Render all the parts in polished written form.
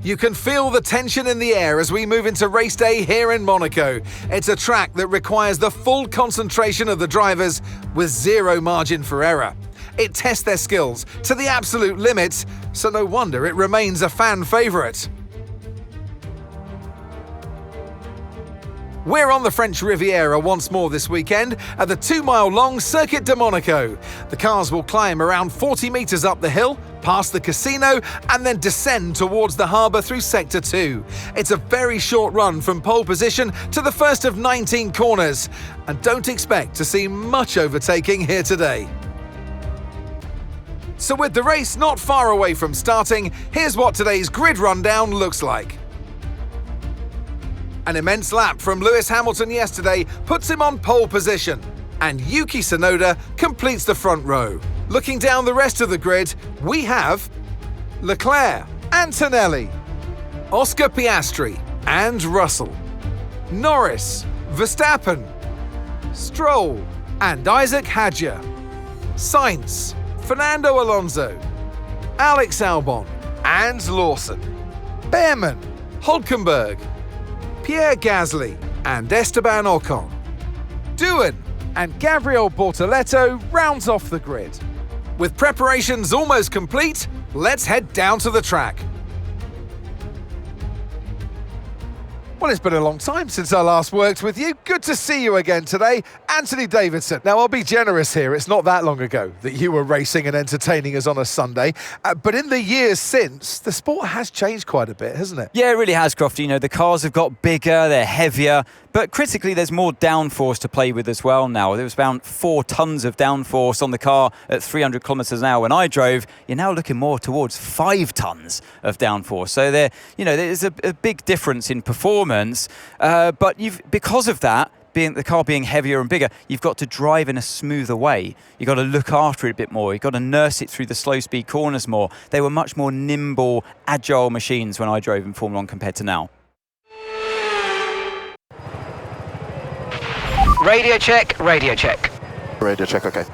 You can feel the tension in the air as we move into race day here in Monaco. It's a track that requires the full concentration of the drivers with zero margin for error. It tests their skills to the absolute limits, so no wonder it remains a fan favourite. We're on the French Riviera once more this weekend at the 2-mile-long Circuit de Monaco. The cars will climb around 40 metres up the hill, past the casino, and then descend towards the harbour through Sector 2. It's a very short run from pole position to the first of 19 corners, and don't expect to see much overtaking here today. So with the race not far away from starting, here's what today's grid rundown looks like. An immense lap from Lewis Hamilton yesterday puts him on pole position, and Yuki Tsunoda completes the front row. Looking down the rest of the grid, we have Leclerc, Antonelli, Oscar Piastri and Russell, Norris, Verstappen, Stroll and Isaac Hadjar, Sainz, Fernando Alonso, Alex Albon and Lawson, Behrman, Hülkenberg, Pierre Gasly and Esteban Ocon. Doohan and Gabriel Bortoleto rounds off the grid. With preparations almost complete, let's head down to the track. Well, it's been a long time since I last worked with you. Good to see you again today, Anthony Davidson. Now, I'll be generous here. It's not that long ago that you were racing and entertaining us on a Sunday. But in the years since, the sport has changed quite a bit, hasn't it? Yeah, it really has, Crofty. You know, the cars have got bigger, they're heavier, but critically, there's more downforce to play with as well now. There was around 4 tons of downforce on the car at 300 kilometers an hour when I drove. You're now looking more towards 5 tons of downforce. So there's a big difference in performance. But because of that, the car being heavier and bigger, you've got to drive in a smoother way. You've got to look after it a bit more. You've got to nurse it through the slow speed corners more. They were much more nimble, agile machines when I drove in Formula 1 compared to now. Radio check, radio check. Radio check, okay.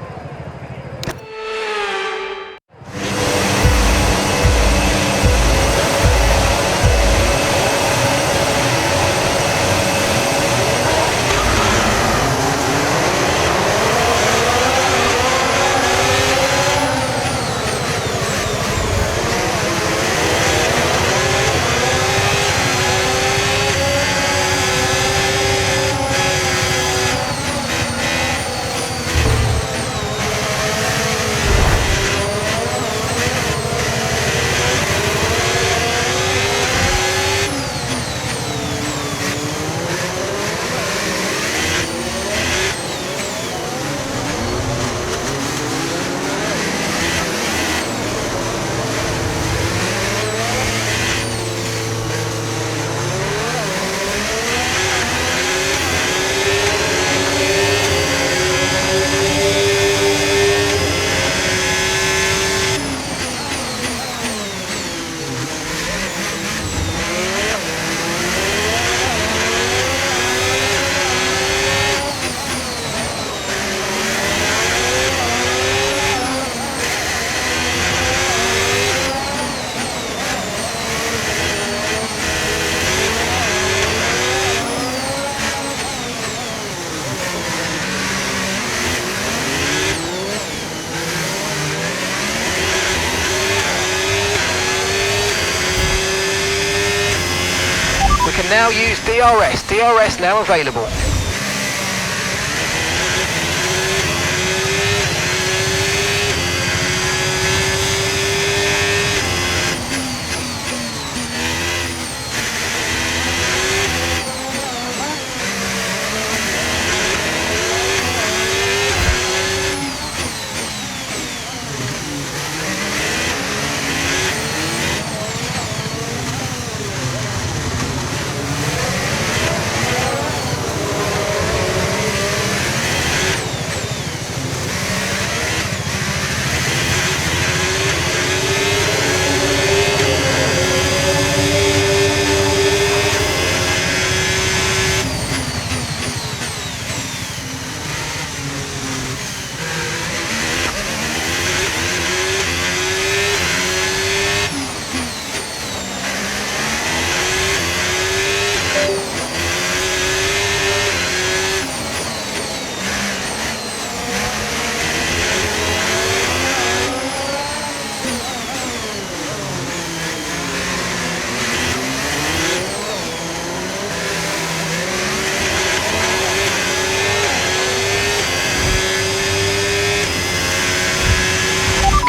Can now use DRS. DRS now available.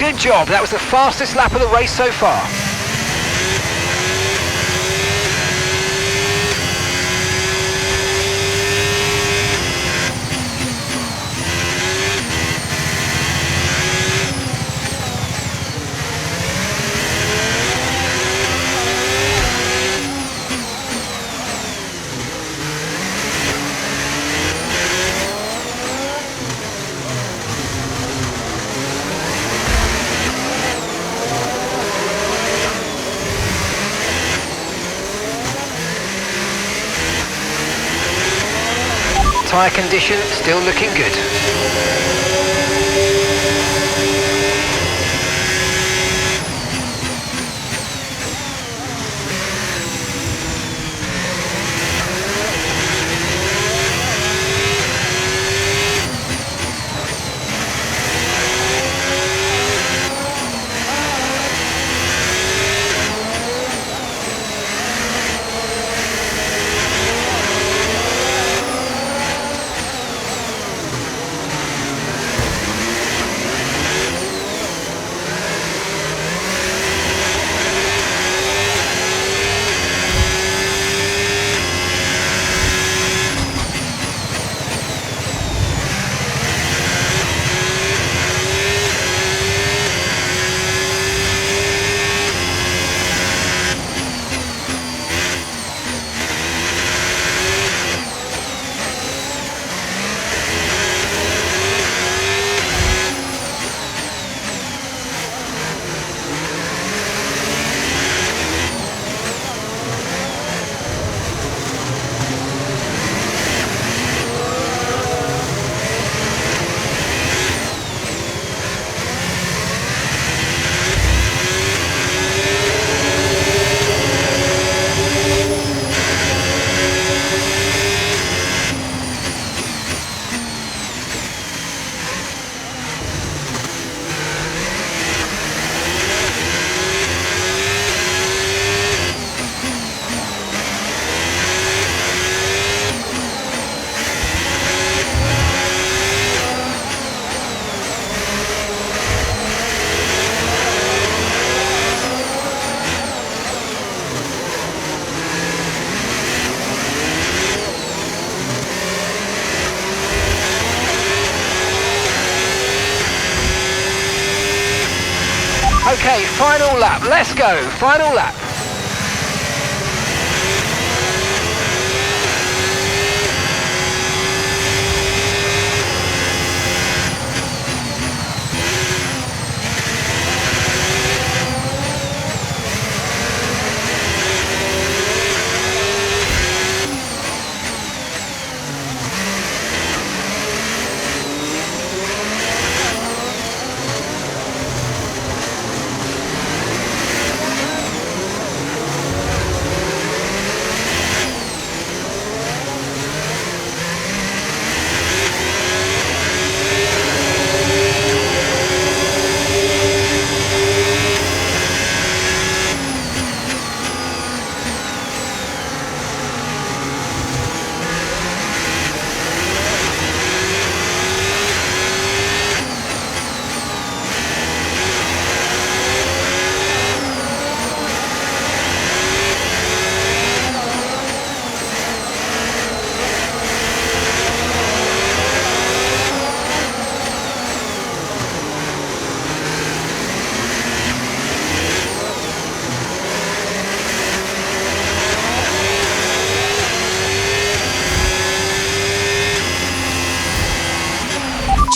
Good job, that was the fastest lap of the race so far. Tyre condition still looking good. Okay, final lap, let's go, final lap.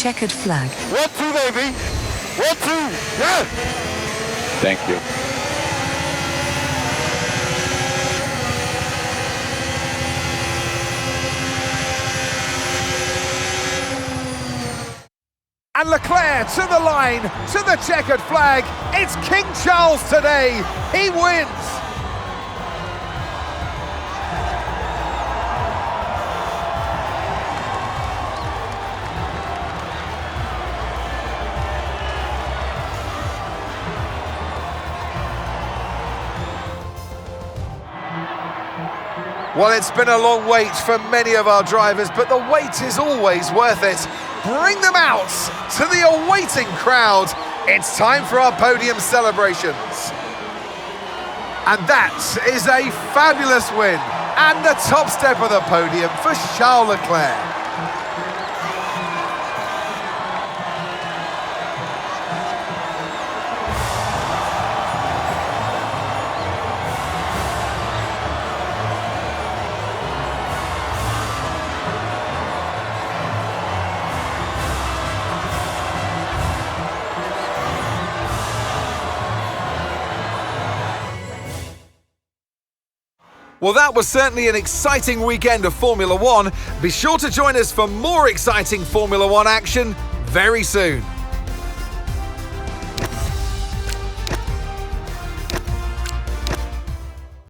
Checkered flag. 1-2, baby. 1-2. Yeah. Thank you. And Leclerc to the line, to the checkered flag. It's King Charles today. He wins. Well, it's been a long wait for many of our drivers, but the wait is always worth it. Bring them out to the awaiting crowd It's time for our podium celebrations. And that is a fabulous win. And the top step of the podium for Charles Leclerc. Well, that was certainly an exciting weekend of Formula One. Be sure to join us for more exciting Formula One action very soon.